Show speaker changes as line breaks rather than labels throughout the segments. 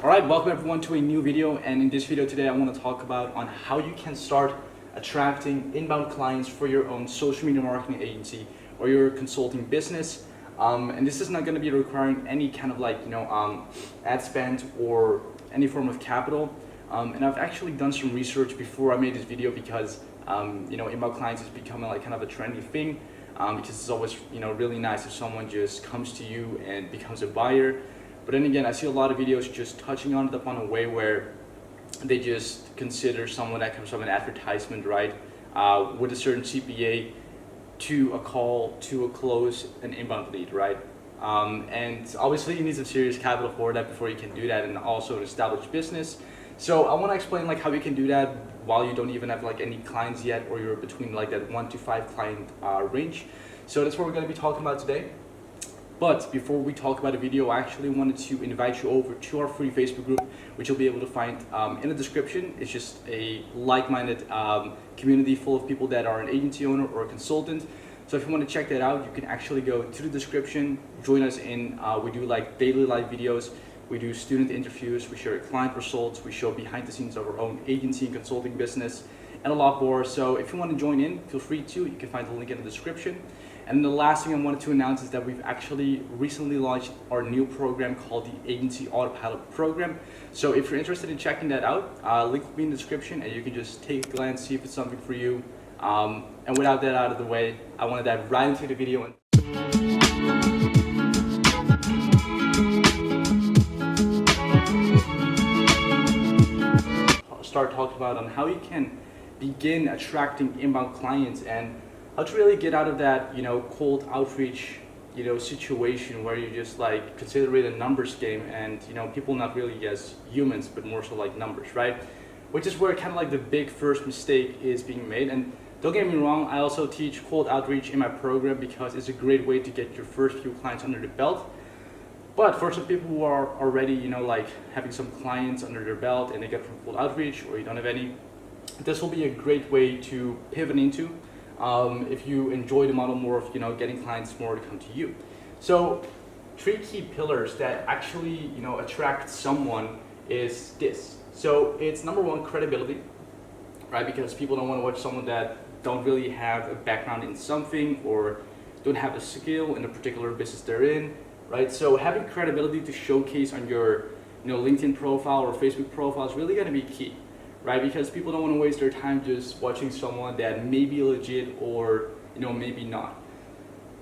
Alright, welcome everyone to a new video, and in this video today I want to talk about on how you can start attracting inbound clients for your own social media marketing agency or your consulting business. And this is not going to be requiring any kind of ad spend or any form of capital. And I've actually done some research before I made this video because inbound clients is becoming like kind of a trendy thing. Because it's always really nice if someone just comes to you and becomes a buyer. But then again, I see a lot of videos just touching on it upon a way where they just consider someone that comes from an advertisement, right, with a certain CPA to a call, to a close, an inbound lead, right? And obviously you need some serious capital for that before you can do that, and also an established business. So I want to explain like how you can do that while you don't even have like any clients yet, or you're between like that 1 to 5 client range. So that's what we're going to be talking about today. But before we talk about the video, I actually wanted to invite you over to our free Facebook group, which you'll be able to find in the description. It's just a like-minded community full of people that are an agency owner or a consultant. So if you want to check that out, you can actually go to the description, join us in. We do like daily live videos. We do student interviews, we share client results, we show behind the scenes of our own agency and consulting business, and a lot more. So if you want to join in, feel free to. You can find the link in the description. And the last thing I wanted to announce is that we've actually recently launched our new program called the Agency Autopilot Program. So if you're interested in checking that out, link will be in the description, and you can just take a glance, see if it's something for you. And without that out of the way, I want to dive right into the video. Start talking about on how you can begin attracting inbound clients and how to really get out of that cold outreach situation where you just like consider it a numbers game, and people not really as humans but more so like numbers, right? Which is where kind of like the big first mistake is being made. And don't get me wrong, I also teach cold outreach in my program because it's a great way to get your first few clients under the belt. But for some people who are already, like having some clients under their belt and they get from cold outreach, or you don't have any, this will be a great way to pivot into if you enjoy the model more of, getting clients more to come to you. So 3 key pillars that actually, attract someone is this. So it's number 1, credibility, right? Because people don't want to watch someone that don't really have a background in something or don't have a skill in a particular business they're in. Right, so having credibility to showcase on your LinkedIn profile or Facebook profile is really going to be key, right? Because people don't want to waste their time just watching someone that may be legit or maybe not.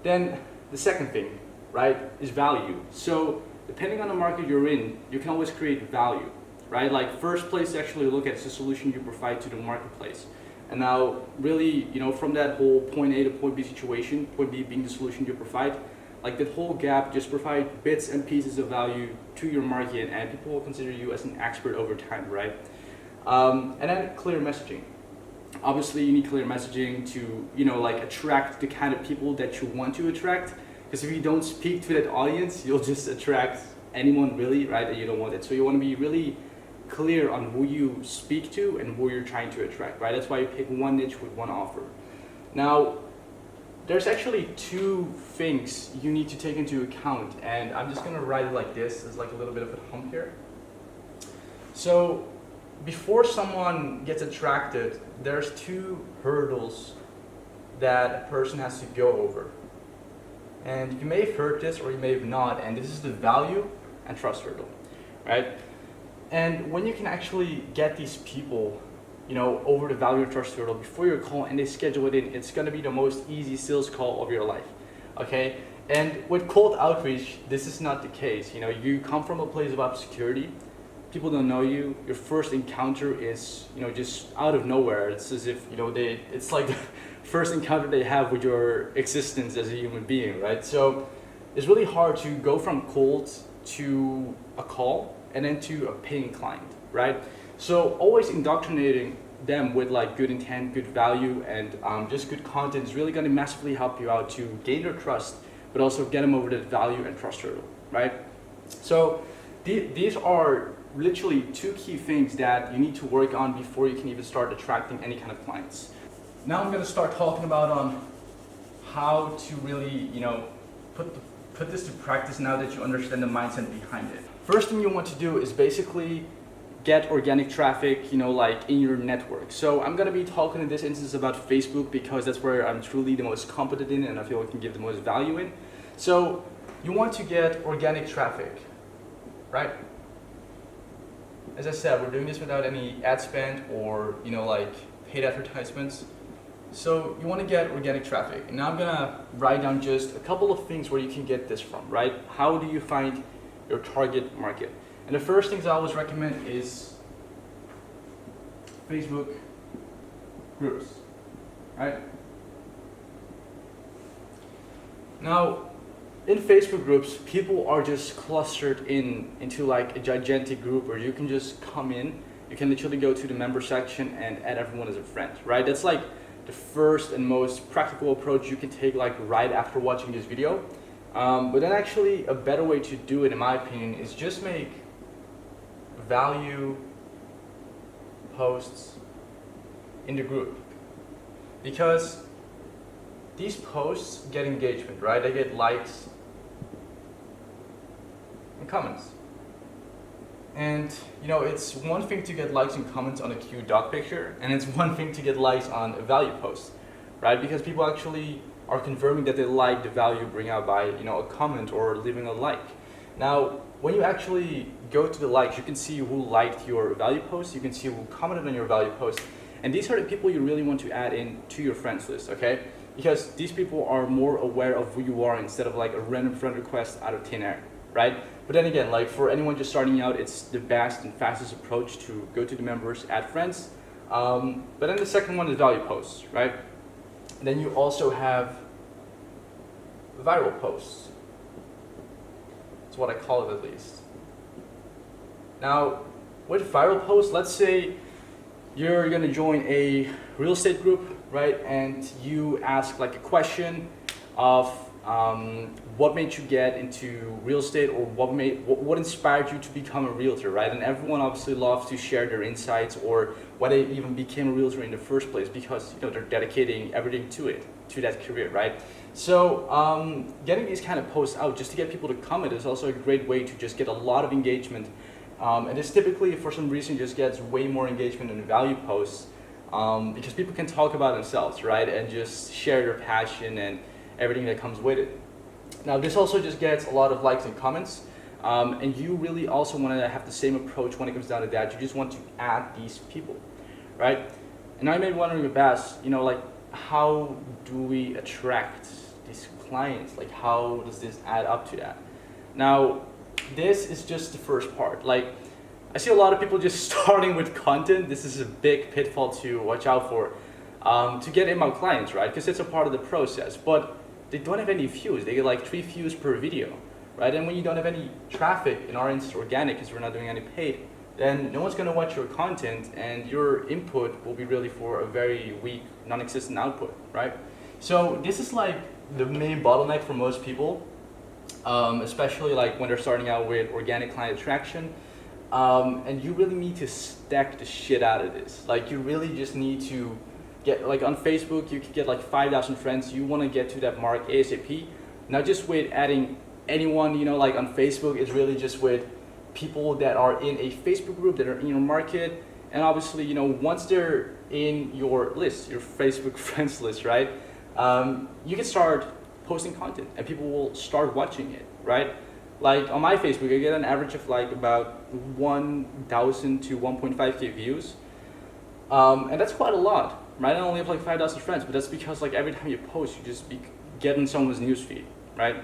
Then the second thing, right, is value. So depending on the market you're in, you can always create value, right? Like first place to actually look at is the solution you provide to the marketplace. And now really, from that whole point A to point B situation, point B being the solution you provide, like that whole gap, just provide bits and pieces of value to your market, and people will consider you as an expert over time, right? And then clear messaging. Obviously, you need clear messaging to, attract the kind of people that you want to attract. Because if you don't speak to that audience, you'll just attract anyone really, right? And you don't want it. So you want to be really clear on who you speak to and who you're trying to attract, right? That's why you pick one niche with one offer. Now, there's actually 2 things you need to take into account, and I'm just gonna write it like this. There's like a little bit of a hump here. So before someone gets attracted, there's 2 hurdles that a person has to go over. And you may have heard this or you may have not, and this is the value and trust hurdle, right? And when you can actually get these people over the value and trust hurdle before your call and they schedule it in, it's going to be the most easy sales call of your life, okay? And with cold outreach, this is not the case. You come from a place of obscurity, people don't know you, your first encounter is, just out of nowhere. It's as if, it's like the first encounter they have with your existence as a human being, right? So it's really hard to go from cold to a call and then to a paying client, right? So always indoctrinating them with like good intent, good value, and just good content is really going to massively help you out to gain their trust, but also get them over that value and trust hurdle, right? So these are literally 2 key things that you need to work on before you can even start attracting any kind of clients. Now I'm going to start talking about on how to really, put this to practice now that you understand the mindset behind it. first thing you want to do is basically get organic traffic, like in your network. So I'm gonna be talking in this instance about Facebook because that's where I'm truly the most competent in and I feel I can give the most value in. So you want to get organic traffic, right? As I said, we're doing this without any ad spend or like paid advertisements. So you want to get organic traffic. And now I'm gonna write down just a couple of things where you can get this from, right? How do you find your target market? And the first things I always recommend is Facebook groups, right? Now, in Facebook groups, people are just clustered into like a gigantic group where you can just come in, you can literally go to the member section and add everyone as a friend, right? That's like the first and most practical approach you can take like right after watching this video. But then actually a better way to do it, in my opinion, is just make value posts in the group, because these posts get engagement, right? They get likes and comments. And it's one thing to get likes and comments on a cute dog picture, and it's one thing to get likes on a value post, right? Because people actually are confirming that they like the value bring out by a comment or leaving a like. Now, when you actually go to the likes, you can see who liked your value post, you can see who commented on your value post, and these are the people you really want to add in to your friends list, okay? Because these people are more aware of who you are instead of like a random friend request out of thin air, right? But then again, like for anyone just starting out, it's the best and fastest approach to go to the members, add friends. But then the second one is value posts, right? Then you also have viral posts. That's what I call it, at least. Now, with viral posts, let's say you're gonna join a real estate group, right? And you ask like a question of what made you get into real estate, or what inspired you to become a realtor, right? And everyone obviously loves to share their insights or why they even became a realtor in the first place, because they're dedicating everything to that career, right? So getting these kind of posts out just to get people to comment is also a great way to just get a lot of engagement. And this typically, for some reason, just gets way more engagement than value posts because people can talk about themselves, right? And just share their passion and everything that comes with it. Now, this also just gets a lot of likes and comments. And you really also want to have the same approach when it comes down to that. You just want to add these people, right? And now you may be wondering, Bas, like, how do we attract these clients? Like, how does this add up to that? Now, this is just the first part. Like, I see a lot of people just starting with content. This is a big pitfall to watch out for to get inbound clients, right? Because it's a part of the process. But they don't have any views. They get like 3 views per video, right? And when you don't have any traffic, in our instance organic, because we're not doing any paid, then no one's going to watch your content, and your input will be really for a very weak, non-existent output, right? So this is like the main bottleneck for most people, especially like when they're starting out with organic client attraction. And you really need to stack the shit out of this. Like, you really just need to get, like on Facebook, you can get like 5,000 friends. You want to get to that mark ASAP. Not just with adding anyone, like on Facebook, it's really just with people that are in a Facebook group, that are in your market. And obviously, once they're in your list, your Facebook friends list, right? You can start posting content and people will start watching it, right? Like on my Facebook, I get an average of like about 1,000 to 1.5K views. And that's quite a lot, right? I only have like 5,000 friends, but that's because like every time you post, you just get in someone's newsfeed, right?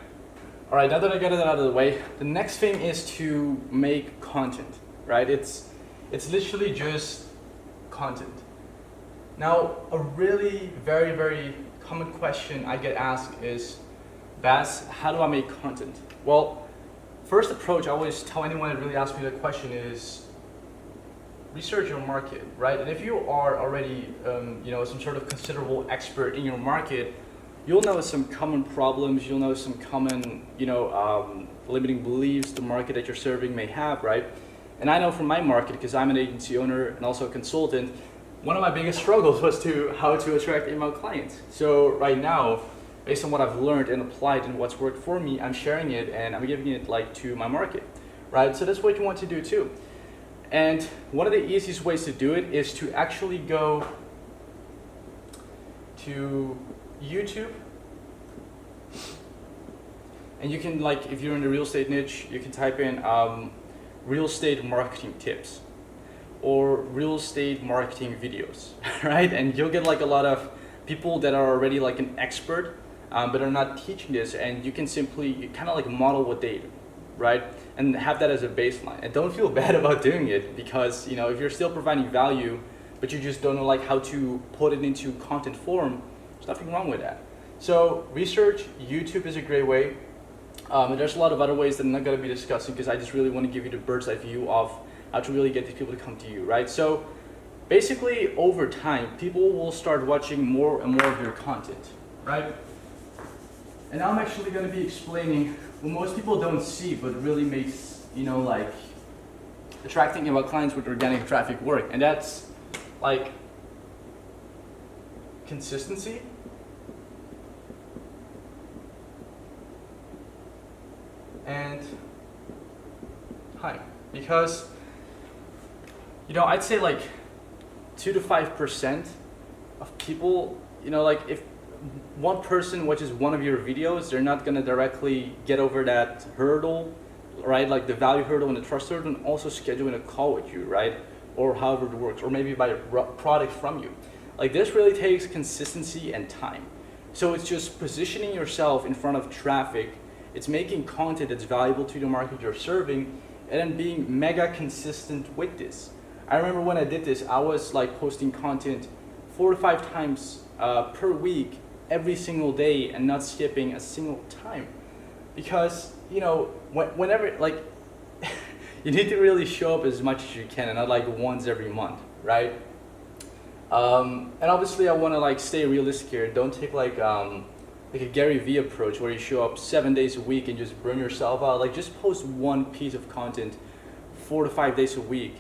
All right, now that I got it out of the way, the next thing is to make content, right? It's literally just content. Now, a really very, very common question I get asked is, Bas, how do I make content? Well, first approach I always tell anyone that really asks me that question is research your market, right? And if you are already, some sort of considerable expert in your market, you'll know some common problems, you'll know some common, limiting beliefs the market that you're serving may have, right? And I know from my market, because I'm an agency owner and also a consultant, one of my biggest struggles was how to attract email clients. So right now, based on what I've learned and applied and what's worked for me, I'm sharing it and I'm giving it like to my market, right? So that's what you want to do too. And one of the easiest ways to do it is to actually go to YouTube. And you can, like, if you're in the real estate niche, you can type in real estate marketing tips or real estate marketing videos, right? And you'll get like a lot of people that are already like an expert, but are not teaching this, and you can simply kind of like model what they do, right? And have that as a baseline. And don't feel bad about doing it, because you know, if you're still providing value, but you just don't know like how to put it into content form, there's nothing wrong with that. So research, YouTube is a great way. And there's a lot of other ways that I'm not going to be discussing, because I just really want to give you the bird's eye view of how to really get these people to come to you, right? So basically, over time, people will start watching more and more of your content, right? And now I'm actually going to be explaining what most people don't see, but really makes, you know, like attracting about clients with organic traffic work. And that's like consistency, and time. Because, you know, I'd say like 2 to 5% of people, you know, like if one person watches one of your videos, they're not gonna directly get over that hurdle, right? Like the value hurdle and the trust hurdle, and also scheduling a call with you, right? Or however it works, or maybe buy a product from you. Like this really takes consistency and time. So it's just positioning yourself in front of traffic. It's making content that's valuable to the market you're serving, and then being mega consistent with this. I remember when I did this, I was like posting content 4 to 5 times per week, every single day, and not skipping a single time. Because, you know, whenever, like, you need to really show up as much as you can, and not like once every month, right? And obviously I want to like stay realistic here. Don't take like a Gary Vee approach where you show up 7 days a week and just burn yourself out. Like just post one piece of content 4 to 5 days a week,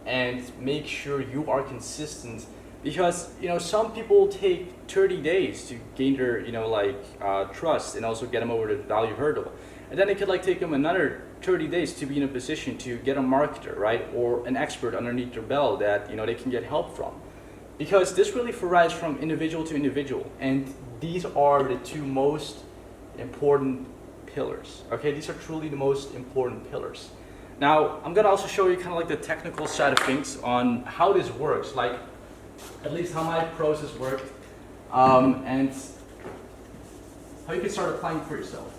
and make sure you are consistent. Because, you know, some people take 30 days to gain their, you know, like trust, and also get them over the value hurdle. And then it could like take them another 30 days to be in a position to get a marketer, right? Or an expert underneath their belt that, you know, they can get help from. Because this really varies from individual to individual, and these are the 2 most important pillars, okay? These are truly the most important pillars. Now, I'm gonna also show you kind of like the technical side of things on how this works, like at least how my process worked, and how you can start applying for yourself,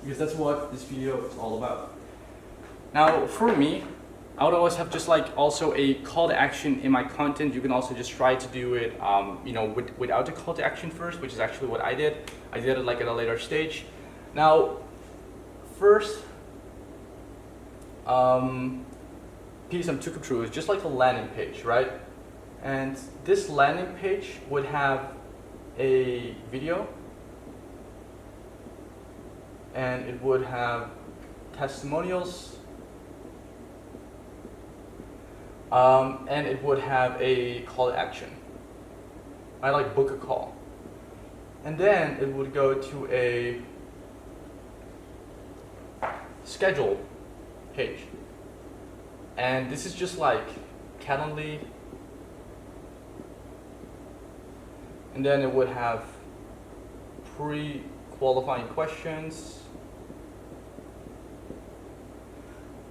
because that's what this video is all about. Now, for me, I would always have just like also a call to action in my content. You can also just try to do it, you know, without the call to action first, which is actually what I did. I did it like at a later stage. Now, first piece I'm took through is just like a landing page, right? And this landing page would have a video, and it would have testimonials, and it would have a call to action. I like book a call. And then it would go to a schedule page. And this is just like Calendly. And then it would have pre-qualifying questions.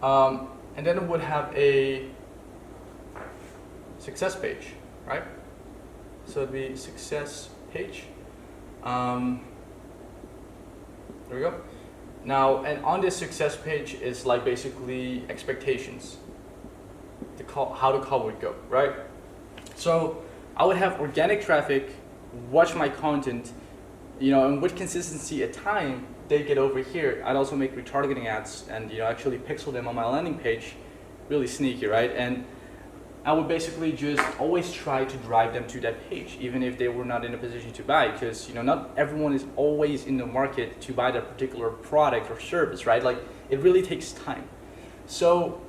And then it would have a success page, right? So it'd be success page. There we go. Now, and on this success page is like basically expectations, how the call would go, right? So I would have organic traffic watch my content, you know, and with consistency at time, they get over here. I'd also make retargeting ads and, you know, actually pixel them on my landing page, really sneaky, right? And I would basically just always try to drive them to that page, even if they were not in a position to buy, because, you know, not everyone is always in the market to buy that particular product or service, right? Like, it really takes time. So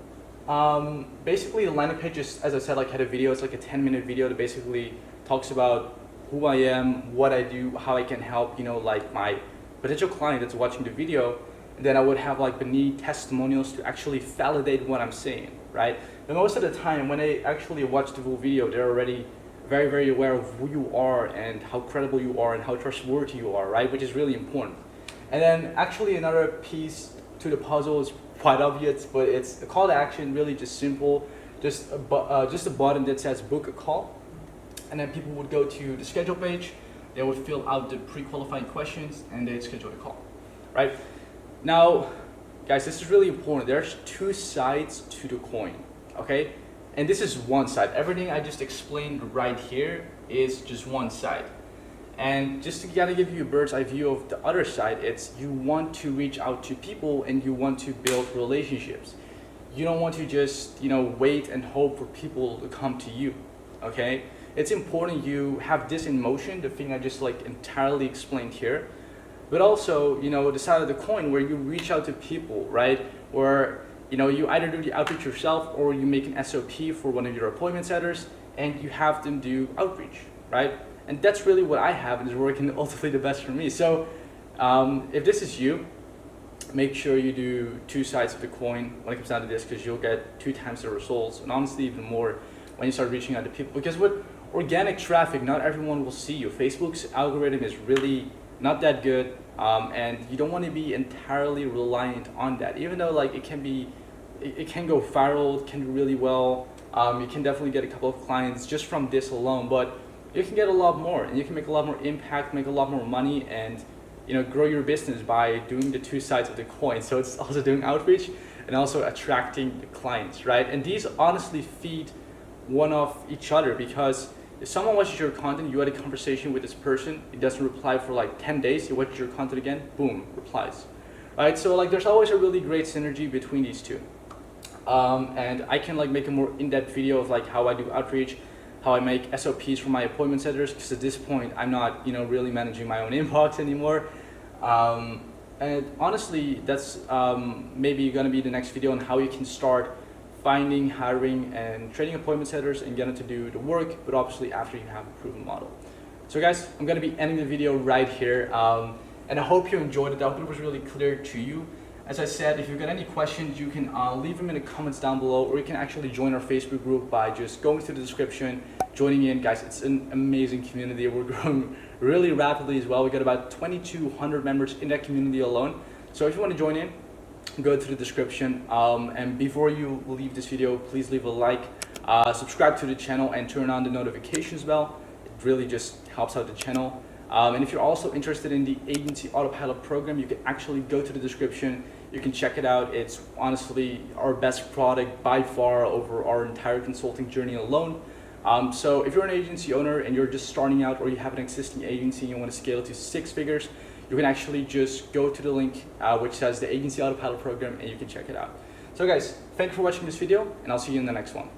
basically the landing page is, as I said, like had a video. It's like a 10-minute video that basically talks about who I am, what I do, how I can help, you know, like my potential client that's watching the video. and then I would have like beneath testimonials to actually validate what I'm saying, right? But most of the time when they actually watch the full video, they're already very, very aware of who you are and how credible you are and how trustworthy you are, right? Which is really important. And then actually another piece to the puzzle is quite obvious, but it's a call to action, really just simple, just a button that says book a call. And then people would go to the schedule page, they would fill out the pre-qualifying questions, and they'd schedule the call, right? Now, guys, this is really important. There's two sides to the coin, okay? And this is one side. Everything I just explained right here is just one side. And just to kind of give you a bird's eye view of the other side, it's you want to reach out to people and you want to build relationships. You don't want to just, wait and hope for people to come to you, okay? It's important you have this in motion, the thing I just like entirely explained here, but also, the side of the coin where you reach out to people, right? Where, you either do the outreach yourself or you make an SOP for one of your appointment setters and you have them do outreach, right? And that's really what I have and is working ultimately the best for me. So if this is you, make sure you do two sides of the coin when it comes down to this, because you'll get 2 times the results, and honestly even more when you start reaching out to people. Because with organic traffic, not everyone will see you. Facebook's algorithm is really not that good, and you don't want to be entirely reliant on that. Even though like it can go viral, it can do really well. You can definitely get a couple of clients just from this alone, but you can get a lot more, and you can make a lot more impact, make a lot more money, and grow your business by doing the two sides of the coin. So it's also doing outreach and also attracting the clients, right? And these honestly feed one of each other, because if someone watches your content, you had a conversation with this person, it doesn't reply for like 10 days, you watch your content again, boom, replies, right? So like there's always a really great synergy between these two. And I can like make a more in-depth video of like how I do outreach, how I make SOPs for my appointment setters, because at this point I'm not really managing my own inbox anymore. And honestly, that's maybe gonna be the next video on how you can start finding, hiring, and training appointment setters and getting to do the work, but obviously after you have a proven model. So guys, I'm gonna be ending the video right here, and I hope you enjoyed it. I hope it was really clear to you. As I said, if you've got any questions, you can leave them in the comments down below, or you can actually join our Facebook group by just going through the description, joining in. Guys, it's an amazing community. We're growing really rapidly as well. We got about 2,200 members in that community alone. So if you want to join in, go to the description. And before you leave this video, please leave a like, subscribe to the channel, and turn on the notifications bell. It really just helps out the channel. And if you're also interested in the agency autopilot program, you can actually go to the description. You can check it out. It's honestly our best product by far over our entire consulting journey alone. So if you're an agency owner and you're just starting out, or you have an existing agency and you want to scale it to 6 figures, you can actually just go to the link which says the agency autopilot program, and you can check it out. So guys, thank you for watching this video, and I'll see you in the next one.